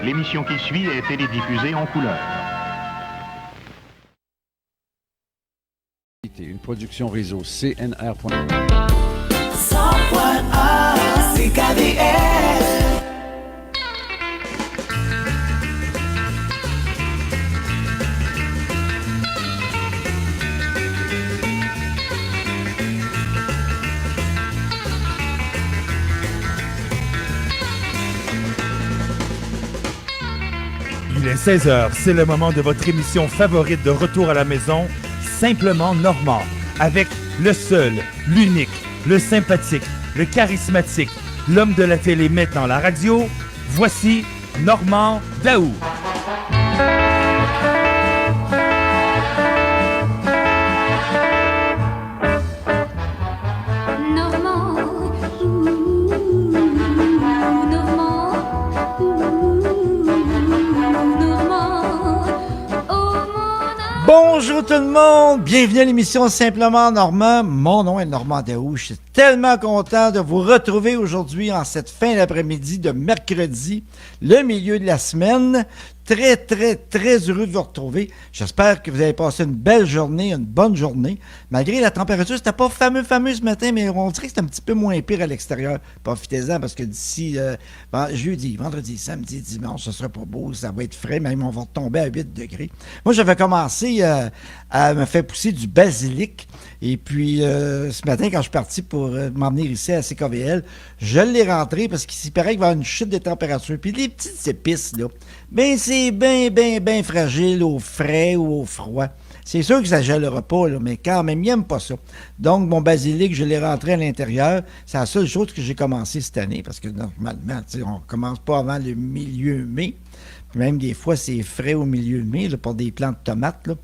L'émission qui suit est télédiffusée en couleur. Une production réseau CNR.com. 100.1 CKDR. Il est 16h, c'est le moment de votre émission favorite de Retour à la maison, Simplement Normand, avec le seul, l'unique, le sympathique, le charismatique, l'homme de la télé maintenant la radio, voici Normand Daou. Bonjour tout le monde, bienvenue à l'émission Simplement Normand. Mon nom est Normand Daou. Je suis tellement content de vous retrouver aujourd'hui en cette fin d'après-midi de mercredi, le milieu de la semaine. Très, très, très heureux de vous retrouver. J'espère que vous avez passé une belle journée, une bonne journée. Malgré la température, c'était pas fameux ce matin, mais on dirait que c'est un petit peu moins pire à l'extérieur. Profitez-en parce que d'ici jeudi, vendredi, samedi, dimanche, ce sera pas beau, ça va être frais, même on va tomber à 8 degrés. Moi, j'avais commencé à me faire pousser du basilic. Et puis, ce matin, quand je suis parti pour m'emmener ici à CKVL, je l'ai rentré parce qu'il paraît qu'il va y avoir une chute de température. Puis les petites épices, là, ben c'est bien fragile au frais ou au froid. C'est sûr que ça ne gèlera pas, là, mais quand même, il n'aime pas ça. Donc, mon basilic, je l'ai rentré à l'intérieur. C'est la seule chose que j'ai commencé cette année, parce que normalement, on ne commence pas avant le milieu mai. Puis même des fois, c'est frais au milieu mai là, pour des plants de tomates, là.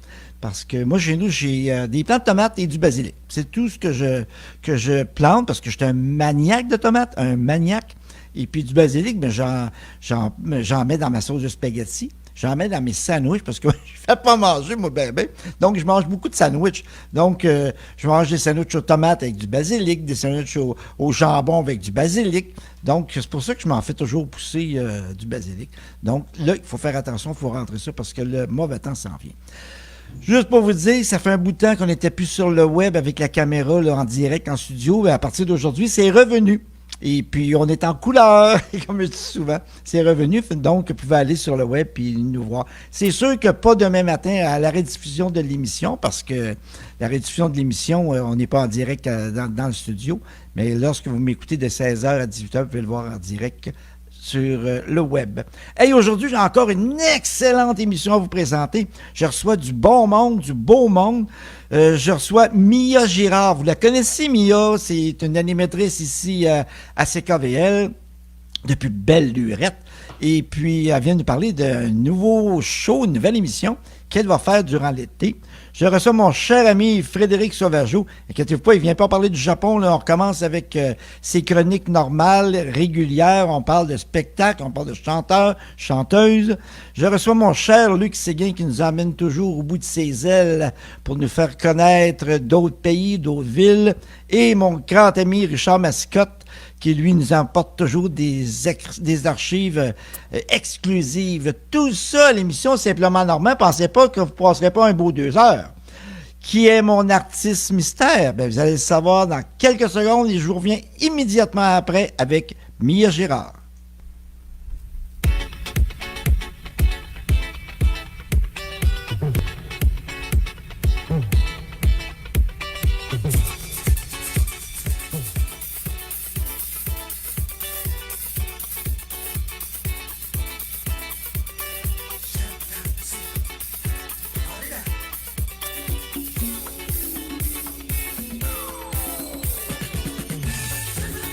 Parce que moi, chez nous, j'ai des plants de tomates et du basilic. C'est tout ce que je plante, parce que je suis un maniaque de tomates, un maniaque. Et puis du basilic, ben, j'en mets dans ma sauce de spaghetti. J'en mets dans mes sandwichs parce que je ne fais pas manger, moi, ben. Donc, je mange beaucoup de sandwichs. Donc, je mange des sandwichs aux tomates avec du basilic, des sandwichs au jambon avec du basilic. Donc, c'est pour ça que je m'en fais toujours pousser du basilic. Donc, là, il faut faire attention, il faut rentrer ça parce que le mauvais temps s'en vient. Juste pour vous dire, ça fait un bout de temps qu'on n'était plus sur le web avec la caméra là, en direct, en studio. Mais à partir d'aujourd'hui, c'est revenu. Et puis, on est en couleur, comme je dis souvent. C'est revenu, donc vous pouvez aller sur le web et nous voir. C'est sûr que pas demain matin à la rediffusion de l'émission, parce que la rediffusion de l'émission, on n'est pas en direct dans le studio. Mais lorsque vous m'écoutez de 16h à 18h, vous pouvez le voir en direct sur le web. Hey, aujourd'hui, j'ai encore une excellente émission à vous présenter. Je reçois du bon monde, du beau monde. Je reçois Mia Girard. Vous la connaissez, Mia? C'est une animatrice ici à CKVL depuis belle lurette. Et puis, elle vient nous parler d'un nouveau show, une nouvelle émission qu'elle va faire durant l'été. Je reçois mon cher ami Frédéric Sauvageau. Inquiétez-vous pas, il ne vient pas parler du Japon. Là. On recommence avec ses chroniques normales, régulières. On parle de spectacles, on parle de chanteurs, chanteuses. Je reçois mon cher Luc Séguin qui nous emmène toujours au bout de ses ailes pour nous faire connaître d'autres pays, d'autres villes. Et mon grand ami Richard Mascotte qui, lui, nous emporte toujours des archives exclusives. Tout ça, l'émission Simplement Normand, pensez pas que vous ne passerez pas un beau 2 heures. Qui est mon artiste mystère? Bien, vous allez le savoir dans quelques secondes et je vous reviens immédiatement après avec Mia Girard.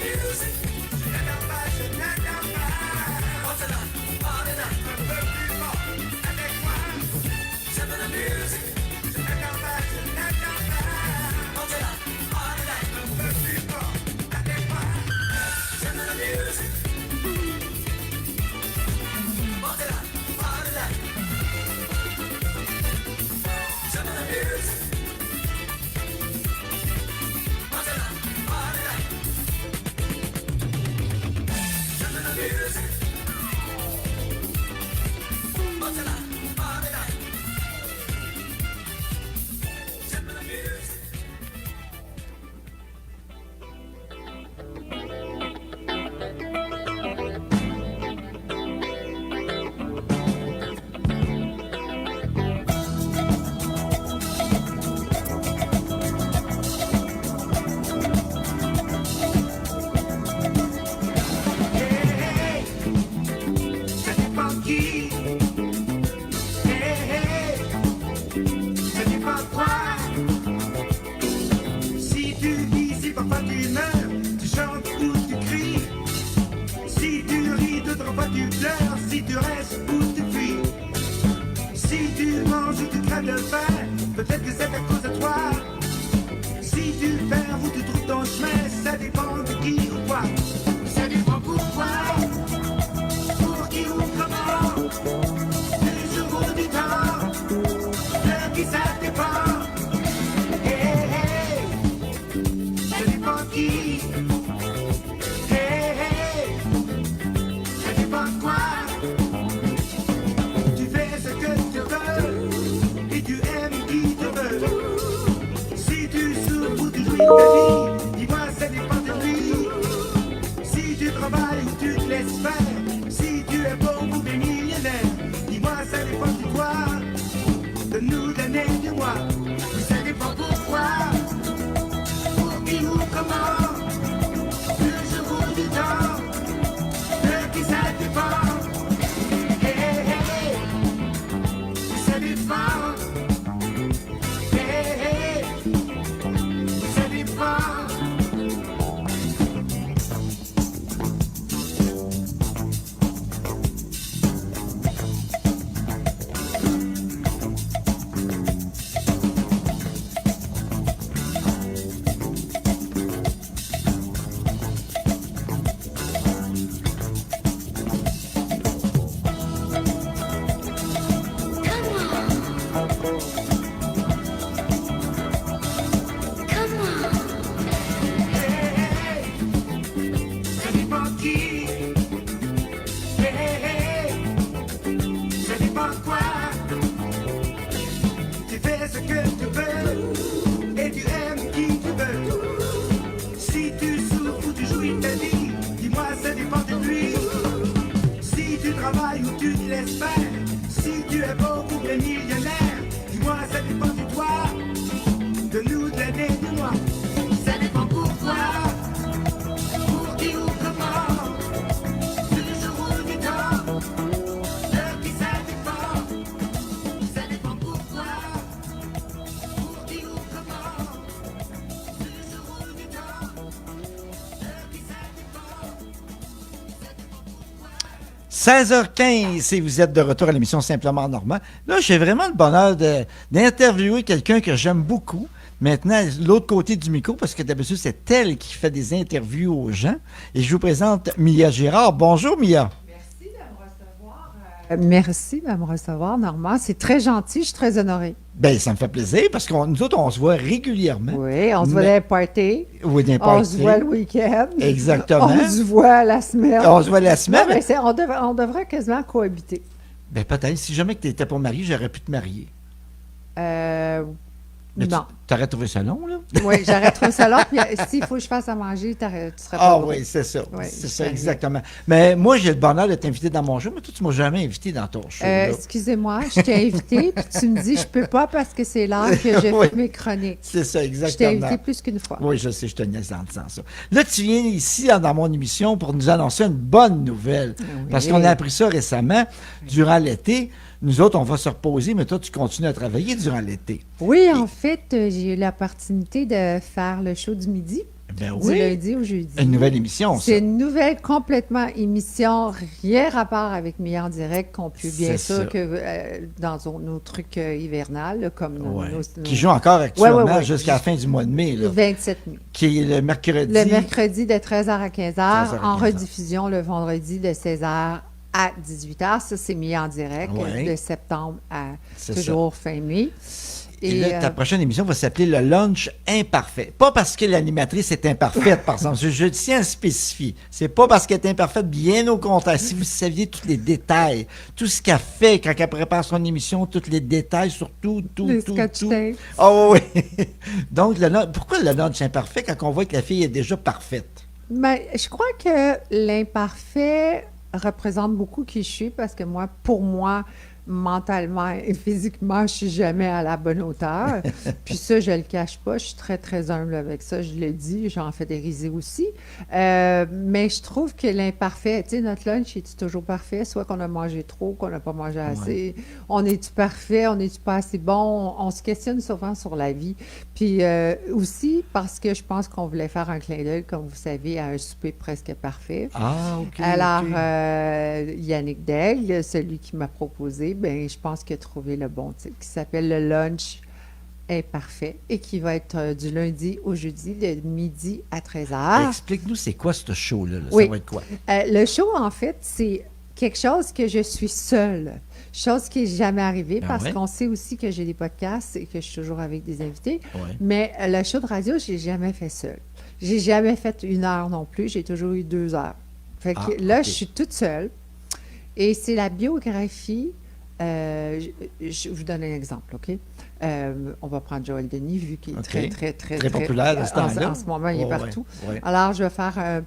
Music, and nobody should not d'autres fois tu meurs, tu chantes ou tu cries. Si tu ris, d'autres fois tu pleures, si tu restes ou tu fuis. Si tu manges ou tu crèves de faim, peut-être que c'est à cause de toi. Si tu perds ou tu trouves ton chemin, ça dépend de qui ou quoi. Ça dépend pourquoi, pour qui ou comment. Du jour ou du temps, de qui ça dépend. Hey, hey, ça dépend qui. Hey, hey, ça dépend quoi. Tu fais ce que tu veux et tu aimes qui te veut. Si tu souffres ou tu jouis ta vie, dis-moi ça dépend de lui. Si tu travailles ou tu te laisses faire, si tu es pauvre ou bien millionnaire, dis-moi ça dépend de toi, de nous donner de moi. Ça dépend pourquoi, pour qui ou comment, du jour ou du temps, de qui ça dépend. Hey, hey, ça dépend. Hey, hey, ça dépend. Ça dépend qui. Hey, hey, ça dépend quoi. Tu fais ce que tu veux et tu aimes qui tu veux. Si tu souffres ou tu jouis ta vie, dis-moi ça dépend de lui. Si tu travailles ou tu te laisses faire, si tu es pauvre ou bien millionnaire, dis-moi ça dépend de toi, de nous donner de moi. Ça dépend pourquoi, pour qui ou comment, du jour ou du temps, de qui ça dépend. Ça dépend pourquoi, pour qui ou comment, du jour ou du temps, de qui ça dépend. 16h15, et vous êtes de retour à l'émission Simplement Normand. Là, j'ai vraiment le bonheur d'interviewer quelqu'un que j'aime beaucoup. Maintenant, l'autre côté du micro, parce que d'habitude, c'est elle qui fait des interviews aux gens. Et je vous présente Mia Girard. Bonjour, Mia. Merci de me recevoir, Normand. C'est très gentil, je suis très honorée. Bien, ça me fait plaisir, parce que nous autres, on se voit régulièrement. Oui, on se voit dans les parties. Oui, On n'importe se voit le week-end. Exactement. On se voit la semaine. On se voit la semaine. Non, mais on devrait quasiment cohabiter. Ben, peut-être. Si jamais tu n'étais pas marié, j'aurais pu te marier. Mais Non. tu aurais trouvé ça long, là? Oui, j'aurais trouvé ça long. Puis s'il faut que je fasse à manger, tu serais pas Ah drôle. oui, c'est ça. Oui, c'est je ça, serais exactement. Mais moi, j'ai le bonheur d'être invité dans mon show, mais toi, tu ne m'as jamais invité dans ton show. là. Excusez-moi, je t'ai invité, puis tu me dis je peux pas parce que c'est l'heure que je Oui. fais mes chroniques. C'est ça, Je t'ai exactement. invité plus qu'une fois. Oui, je sais, je te niaise en disant ça. Là, tu viens ici dans mon émission pour nous annoncer une bonne nouvelle. Oui. Parce qu'on a appris ça récemment, durant l'été. Nous autres, on va se reposer, mais toi, tu continues à travailler durant l'été. Oui, en fait, j'ai eu l'opportunité de faire le show du midi, Ben du oui. lundi au jeudi. Une nouvelle émission, ça. C'est une nouvelle complètement émission, rien rapport avec Mia en direct, qu'on peut bien C'est sûr ça. que dans nos trucs hivernales, là, comme Ouais. nos- Qui joue encore actuellement Ouais. jusqu'à la fin du mois de mai, là, 27 mai. qui est le mercredi. Le mercredi de 13h à 15h, 13h à en 15h. rediffusion le vendredi de 16h à 18h. Ça, c'est mis en direct Ouais. de septembre à C'est toujours fin mai. Et là, ta prochaine émission va s'appeler Le Lunch Imparfait. Pas parce que l'animatrice est imparfaite, par exemple. Je tiens à spécifier. C'est pas parce qu'elle est imparfaite, bien au contraire. Si vous saviez tous les détails, tout ce qu'elle fait quand elle prépare son émission, tous les détails sur tout. Le sketch tape. Oh oui. Donc, pourquoi le lunch imparfait quand on voit que la fille est déjà parfaite? Ben, je crois que l'imparfait représente beaucoup qui je suis parce que pour moi, mentalement et physiquement, je suis jamais à la bonne hauteur. Puis ça, je le cache pas. Je suis très, très humble avec ça. Je le dis. J'en fais des risées aussi. Mais je trouve que l'imparfait, tu sais, notre lunch, est-tu toujours parfait? Soit qu'on a mangé trop, qu'on n'a pas mangé assez. On est-tu parfait? On est-tu pas assez bon? On se questionne souvent sur la vie. Puis aussi parce que je pense qu'on voulait faire un clin d'œil, comme vous savez, à un souper presque parfait. Ah, OK. Alors, OK. Yannick Daigle, celui qui m'a proposé, ben, je pense qu'il a trouvé le bon titre, qui s'appelle Le Lunch est parfait et qui va être du lundi au jeudi, de midi à 13h. Explique-nous, c'est quoi ce show-là? Là? Oui. Ça va être quoi? Le show, en fait, c'est quelque chose que je suis seule. Chose qui n'est jamais arrivée Ah parce ouais? qu'on sait aussi que j'ai des podcasts et que je suis toujours avec des invités. Ouais. Mais le show de radio, je l'ai jamais fait seule. J'ai jamais fait 1 heure non plus. J'ai toujours eu 2 heures. Fait que Ah, là, OK. je suis toute seule. Et c'est la biographie. Je vous donne un exemple, OK? On va prendre Joël Denis, vu qu'il est OK. très populaire de ce temps-là. En ce moment, il est Ouais, partout. ouais. Alors, je vais faire un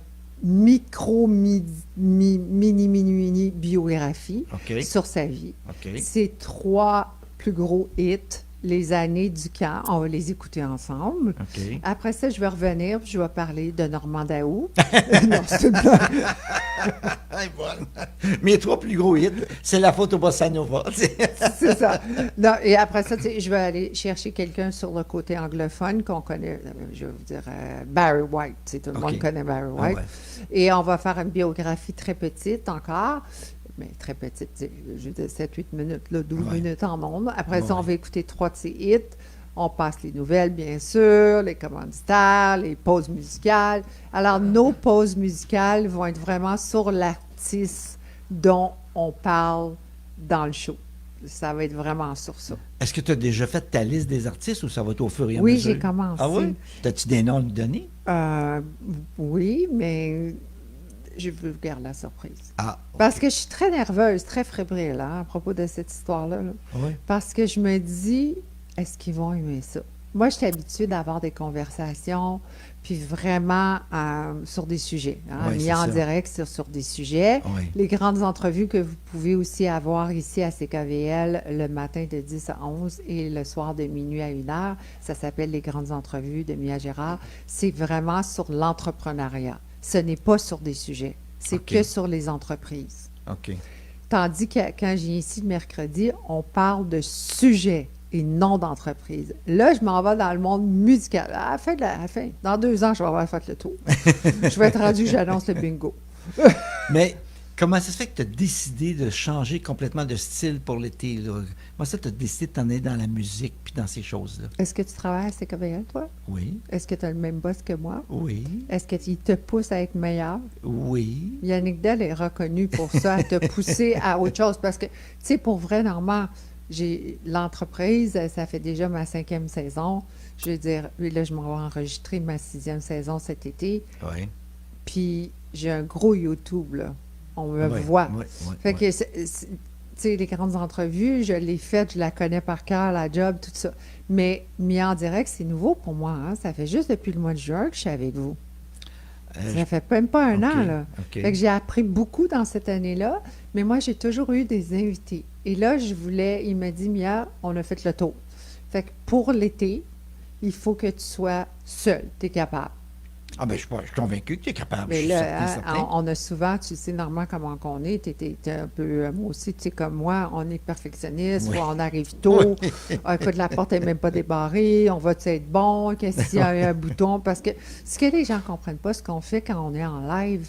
mini biographie OK. sur sa vie. OK. Ses 3 plus gros hits, les années du camp, on va les écouter ensemble. OK. Après ça, je vais revenir, puis je vais parler de Normand Daou. Non, c'est une blague. Hey, voilà. Mes 3 plus gros hits, c'est la faute au Bossa Nova. C'est ça. Non, et après ça, tu sais, je vais aller chercher quelqu'un sur le côté anglophone qu'on connaît, je vais vous dire, Barry White. Tu sais, tout le OK. monde connaît Barry Ah White. ouais. Et on va faire une biographie très petite encore. Mais très petite, tu sais, je veux dire 7-8 minutes, là, 12 Ouais. minutes en monde. Après ça, Ouais. on va écouter 3 de ses hits. On passe les nouvelles, bien sûr, les commanditaires, les pauses musicales. Alors, nos pauses musicales vont être vraiment sur l'artiste dont on parle dans le show. Ça va être vraiment sur ça. Est-ce que tu as déjà fait ta liste des artistes ou ça va être au fur et à Oui, mesure? j'ai commencé. Ah oui? As-tu des noms à nous donner? Oui, mais je vous garde la surprise. Ah, Parce que je suis très nerveuse, très fébrile à propos de cette histoire-là. là. oui. Parce que je me dis, est-ce qu'ils vont aimer ça? Moi, je suis habituée d'avoir des conversations, puis vraiment sur des sujets. Ouais, Mis c'est en ça. direct sur des sujets. Oui. Les grandes entrevues que vous pouvez aussi avoir ici à CKVL le matin de 10 à 11 et le soir de minuit à 1h, ça s'appelle les grandes entrevues de Mia Gérard. C'est vraiment sur l'entrepreneuriat. Ce n'est pas sur des sujets. C'est OK. que sur les entreprises. OK. Tandis que quand je viens ici le mercredi, on parle de sujets et non d'entreprise. Là, je m'en vais dans le monde musical. À la fin, dans 2 ans, je vais avoir fait le tour. Je vais être rendu, j'annonce le bingo. Mais comment ça se fait que tu as décidé de changer complètement de style pour l'été? Là? Comment ça, tu as décidé de t'en aller dans la musique puis dans ces choses-là? Est-ce que tu travailles à CKVL, toi? Oui. Est-ce que tu as le même boss que moi? Oui. Est-ce qu'il te pousse à être meilleur? Oui. Yannick Dell est reconnu pour ça, à te pousser à autre chose. Parce que, tu sais, pour vrai, Normand, j'ai l'entreprise, ça fait déjà ma 5e saison. Je veux dire, là, je m'en vais enregistrer ma 6e saison cet été. Oui. Puis j'ai un gros YouTube, là. On me Ouais, voit. ouais, ouais, Fait ouais. que, tu sais, les grandes entrevues, je l'ai faites, je la connais par cœur, la job, tout ça. Mais mis en direct, c'est nouveau pour moi. Hein? Ça fait juste depuis le mois de juin que je suis avec vous. Ça fait même pas un OK, an, là. OK. Fait que j'ai appris beaucoup dans cette année-là, mais moi, j'ai toujours eu des invités. Et là, il m'a dit, Mia, on a fait le tour. Fait que pour l'été, il faut que tu sois seule, tu es capable. Ah, ben, je suis convaincu que tu es capable. Mais je suis là, certain, hein, certain. on a souvent, tu sais, normalement, comment qu'on est, t'es un peu, moi aussi, tu sais, comme moi, on est perfectionniste, Oui. on arrive tôt, écoute, la porte n'est même pas débarrée, on va-tu être bon, qu'est-ce qu'il y a un bouton, parce que ce que les gens ne comprennent pas, ce qu'on fait quand on est en live,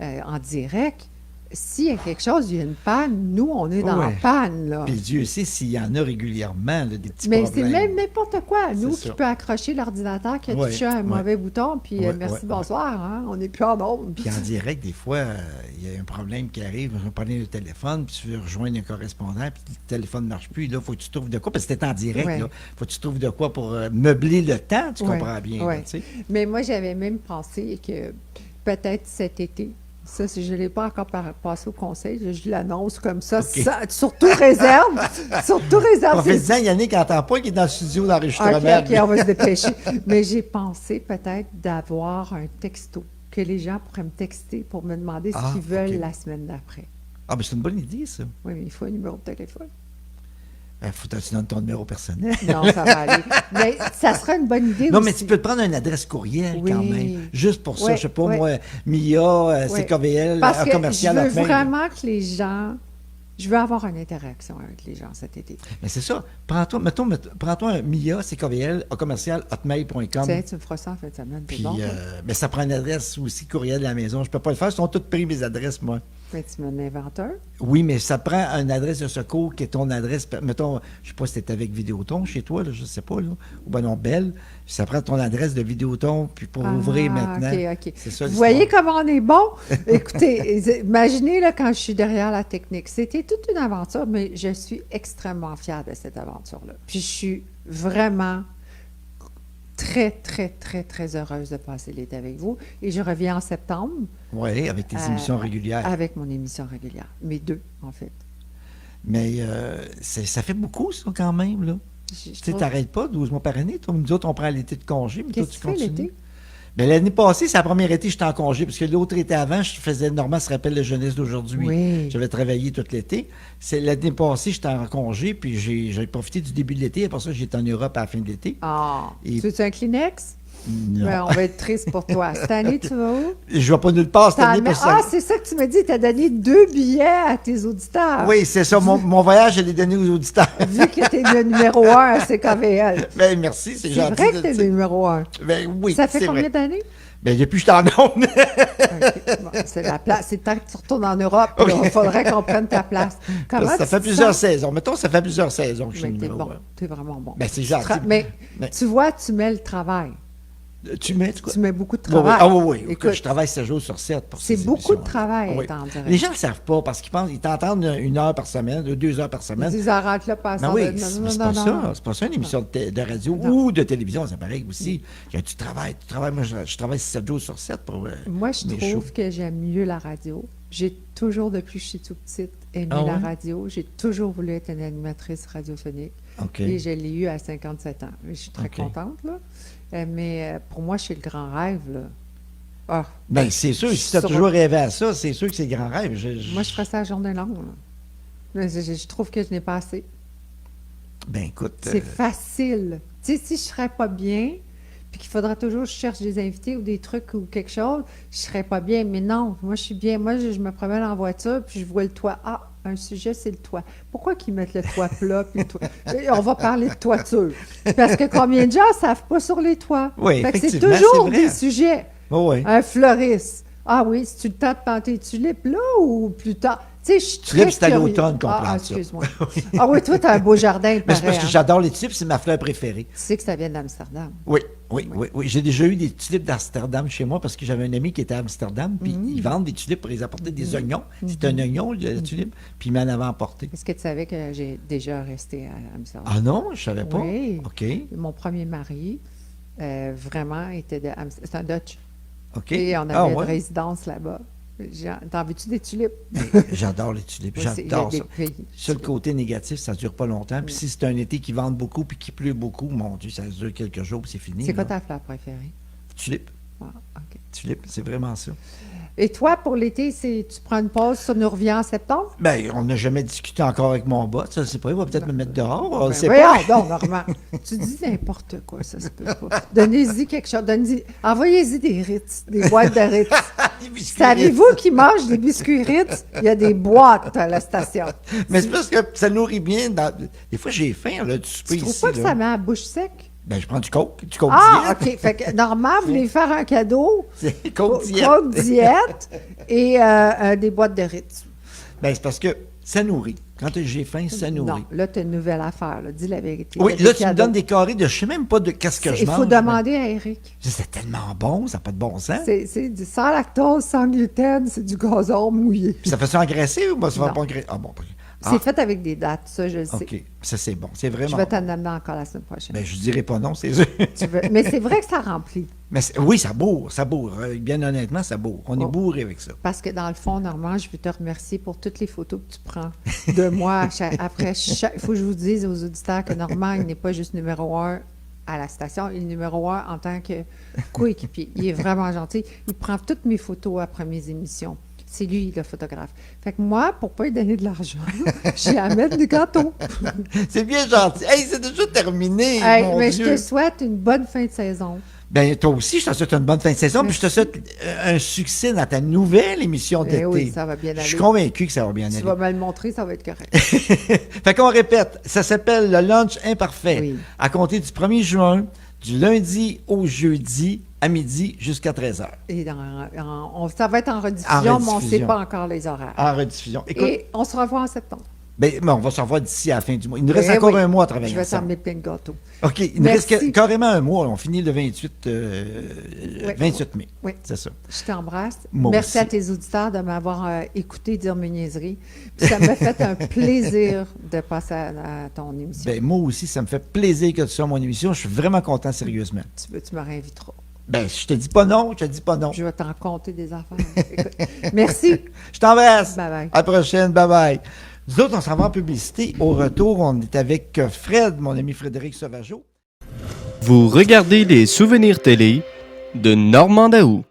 en direct, s'il y a quelque chose, il y a une panne, nous, on est dans Ouais. la panne, là. Puis Dieu sait s'il y en a régulièrement, là, des petits Mais c'est problèmes. même n'importe quoi. Nous C'est qui ça. peut accrocher l'ordinateur qui a Ouais, touché un ouais. mauvais bouton, puis Ouais, merci, ouais, bonsoir, hein, on n'est plus en onde. Puis en direct, des fois, il y a un problème qui arrive, on va parler le téléphone, puis tu veux rejoindre un correspondant, puis le téléphone ne marche plus. Là, il faut que tu trouves de quoi, parce que c'était en direct, Ouais. là. Faut que tu trouves de quoi pour meubler le temps, tu Ouais, comprends bien, ouais. là, tu sais. Mais moi, j'avais même pensé que peut-être cet été, ça, si je ne l'ai pas encore passé au conseil, je l'annonce comme ça, OK. surtout réserve, surtout réserve. Professeur Yannick n'entend pas qu'il est dans le studio d'enregistrement. OK, on va se dépêcher. Mais j'ai pensé peut-être d'avoir un texto, que les gens pourraient me texter pour me demander ce Ah, qu'ils veulent OK. la semaine d'après. Ah, ben c'est une bonne idée, ça. Oui, mais il faut un numéro de téléphone. Faut que tu donnes ton numéro personnel. Non, ça va aller. Mais ça sera une bonne idée Non, aussi. mais tu peux te prendre une adresse courriel Oui. quand même. Juste pour ça, Ouais, je sais pas, ouais. moi, MIA, Ouais. CKVL, Parce que commercial, je veux Hotmail. vraiment que les gens... Je veux avoir une interaction avec les gens cet été. Mais c'est ça. Prends-toi un MIA, CKVL, commercial, hotmail.com. Tiens, tu me feras ça en fin de semaine, c'est Puis, bon? mais ça prend une adresse aussi courriel de la maison. Je peux pas le faire. Ils sont toutes pris mes adresses, moi. Mais tu m'en inventeur. Oui, mais ça prend une adresse de secours qui est ton adresse. Mettons, je sais pas si c'était avec Vidéoton chez toi, là, je sais pas, là. Ou ben non, Belle. Ça prend ton adresse de Vidéoton puis pour ouvrir maintenant. OK. C'est ça Vous l'histoire. voyez comment on est bon? Écoutez, imaginez là, quand je suis derrière la technique. C'était toute une aventure, mais je suis extrêmement fière de cette aventure-là. Puis je suis vraiment très, très, très, très heureuse de passer l'été avec vous. Et je reviens en septembre. Oui, avec tes émissions régulières. Avec mon émission régulière. Mes deux, en fait. Mais ça fait beaucoup, ça, quand même, là. Je Tu sais, trouve- t'arrêtes pas 12 mois par année. Toi, nous autres, on prend l'été de congé, mais toi, Qu'est-ce tu que tu fais continues. l'été? Ben, l'année passée, c'est la première été, j'étais en congé, parce que l'autre été avant, je faisais, Normand se rappelle de jeunesse d'aujourd'hui. Oui. J'avais travaillé tout l'été. C'est l'année passée, j'étais en congé, puis j'ai profité du début de l'été. Après ça, j'étais en Europe à la fin de l'été. Ah, Et- tu veux un Kleenex? Non. Ben, on va être triste pour toi. Cette année, tu vas où? Je vais pas nulle part cette année pour ça. Ah, c'est ça que tu m'as dit. Tu as donné 2 billets à tes auditeurs. Oui, c'est ça. Mon voyage, je l'ai donné aux auditeurs. Vu que tu es le numéro 1 à CKVL. Ben, merci, c'est C'est gentil. vrai que de tu es dire. le numéro 1. Ben, oui, Ça fait c'est combien vrai. d'années? Ben, depuis que je suis en onde. OK. Bon, c'est la place. C'est temps que tu retournes en Europe. Oui. Il faudrait qu'on prenne ta place. Comment Ça tu fait te plusieurs sens? saisons. Mettons, ça fait plusieurs saisons que je suis Mais t'es numéro bon. un. T'es vraiment bon. Ben, c'est gentil. Mais Mais- tu vois, tu mets le travail. Tu mets quoi? Tu mets beaucoup de Oui, oui. travail. Ah oui, oui. Écoute, je travaille 7 jours sur 7 pour c'est ces beaucoup de émissions. travail Oui. être en direct. Les gens ne le savent pas parce qu'ils pensent, ils t'entendent 1 heure par semaine, 2 heures par ils semaine. disent arrête là, passe Ben en oui, de- c'est non, c'est non, pas non, ça. non. C'est pas ça une émission de radio Non. ou de télévision, c'est pareil aussi. Tu travailles. Moi, je travaille 7 jours sur 7 pour Moi, je mes trouve shows. que j'aime mieux la radio. J'ai toujours, depuis que je suis toute petite, aimé Ah la ouais? radio. J'ai toujours voulu être une animatrice radiophonique. OK. Et je l'ai eu à 57 ans. Je suis très OK. contente, là. Mais pour moi, c'est le grand rêve, là. Ah, Ben, c'est sûr, si tu as Sur- toujours rêvé à ça, c'est sûr que c'est le grand rêve. moi, je ferais ça à journée longue, là. Mais je trouve que je n'ai pas assez. Ben, écoute. C'est facile. Tu sais, si je ne serais pas bien, puis qu'il faudra toujours que je cherche des invités ou des trucs ou quelque chose, je ne serais pas bien. Mais non, moi, je suis bien. Moi, je me promène en voiture, puis je vois le toit. Ah, un sujet, c'est le toit. Pourquoi qu'ils mettent le toit plat? Puis le toit? On va parler de toiture. Parce que combien de gens ne savent pas sur les toits? Oui, Fait que c'est effectivement, toujours c'est vrai. des sujets. Oh, oui. Un fleuriste. Ah oui, si tu le temps de planter des tulipes là ou plus tard? Tu sais, je suis Tulipes, très c'est à curieuse. l'automne qu'on Ah, plante ça. excuse-moi. Ah oui, toi, tu as un beau jardin, Mais c'est parce pareil, que hein. j'adore les tulipes, c'est ma fleur préférée. Tu sais que ça vient d'Amsterdam. Oui. J'ai déjà eu des tulipes d'Amsterdam chez moi parce que j'avais un ami qui était à Amsterdam, puis Mm. ils vendent des tulipes pour les apporter des oignons. C'est un oignon, la tulipe, puis il m'en avait emporté. Est-ce que tu savais que j'ai déjà resté à Amsterdam? Ah non, je savais pas. Oui. OK. Mon premier mari, vraiment, était de Amsterdam. C'est un Dutch. OK. Et on avait Ah, une ouais. résidence là-bas. T'en veux-tu des tulipes? J'adore les tulipes, Oui, c'est- j'adore il y a ça. des pays. Seul côté négatif, ça dure pas longtemps. Puis si c'est un été qui vente beaucoup puis qui pleut beaucoup, mon Dieu, ça dure quelques jours puis c'est fini. C'est quoi là. ta fleur préférée? Tulipes. Ah, OK. Tulipes, c'est vraiment ça. Et toi, pour l'été, tu prends une pause, ça nous revient en septembre? Ben, on n'a jamais discuté encore avec mon boss. Ça, je sais pas, il va peut-être me mettre dehors. On Ben sait voyons pas. donc, Normand. Tu dis n'importe quoi, ça se peut pas. Donnez-y quelque chose. Envoyez-y des Ritz, des boîtes de Ritz. Des biscuits Savez-vous qui mange des biscuits Ritz? Il y a des boîtes à la station. Mais c'est parce que ça nourrit bien. Des fois, j'ai faim, là, du souper Tu trouves ici. pas que là. ça met la bouche sec? Ben, je prends du coke diète. Ah, OK. Fait que Normand voulait faire un cadeau. C'est coke diète. Coke diète et des boîtes de Ritz. Ben, c'est parce que ça nourrit. Quand j'ai faim, ça nourrit. Non, là, tu as une nouvelle affaire. Là. Dis la vérité. Oui, T'as là, des tu me cadeaux. donnes des carrés de je sais même pas de qu'est-ce que je Il mange. faut demander à Eric. C'est tellement bon, ça n'a pas de bon sens. C'est du sans lactose, sans gluten, c'est du gazon mouillé. Puis ça fait ça engraisser ou ça va Non. pas engraisser? Ah bon, C'est fait avec des dates, ça, je le sais. OK. Ça, c'est bon. C'est vraiment Je vais bon. t'en amener encore la semaine prochaine. Ben, je dirais pas non, c'est sûr. Mais c'est vrai que ça remplit. Mais oui, ça bourre, ça bourre. Bien honnêtement, ça bourre. On est Oh. bourré avec ça. Parce que dans le fond, Normand, je veux te remercier pour toutes les photos que tu prends de moi. Après, il faut que je vous dise aux auditeurs que Normand, il n'est pas juste numéro 1 à la station, il est numéro 1 en tant que coéquipier. Il est vraiment gentil. Il prend toutes mes photos après mes émissions. C'est lui, le photographe. Fait que moi, pour pas lui donner de l'argent, j'ai à mettre des gâteaux. C'est bien gentil. Hey, c'est déjà terminé, Hey, mon mais Dieu. je te souhaite une bonne fin de saison. Ben, toi aussi, je te souhaite une bonne fin de saison, puis je te souhaite un succès dans ta nouvelle émission d'été. Oui, ça va bien Je aller. suis convaincu que ça va bien Tu aller. vas me le montrer, ça va être correct. Fait qu'on répète, ça s'appelle le lunch imparfait. Oui. À compter du 1er juin, du lundi au jeudi, à midi jusqu'à 13h. Et ça va être en rediffusion, mais on ne sait rediffusion. pas encore les horaires. En rediffusion. Écoute, Et on se revoit en septembre. ben, on va se revoir d'ici à la fin du mois. Il nous reste Eh encore oui. un mois à travailler Je vais ensemble. t'emmener plein de gâteaux. OK, il nous Merci. reste carrément un mois. On finit le 28 mai. Oui. C'est ça. Je t'embrasse. Moi Merci aussi. à tes auditeurs de m'avoir écouté dire mes niaiseries. Puis ça m'a fait un plaisir de passer à ton émission. Ben, moi aussi, ça me fait plaisir que tu sois à mon émission. Je suis vraiment content, sérieusement. Tu me réinviteras. Ben, je te dis pas non, je te dis pas non. Je vais t'en compter des affaires. Écoute, merci. Je t'embrasse. Bye bye. À la prochaine. Bye bye. Nous autres, on s'en va en publicité. Au retour, on est avec Fred, mon ami Frédéric Sauvageau. Vous regardez les souvenirs télé de Normand Daou.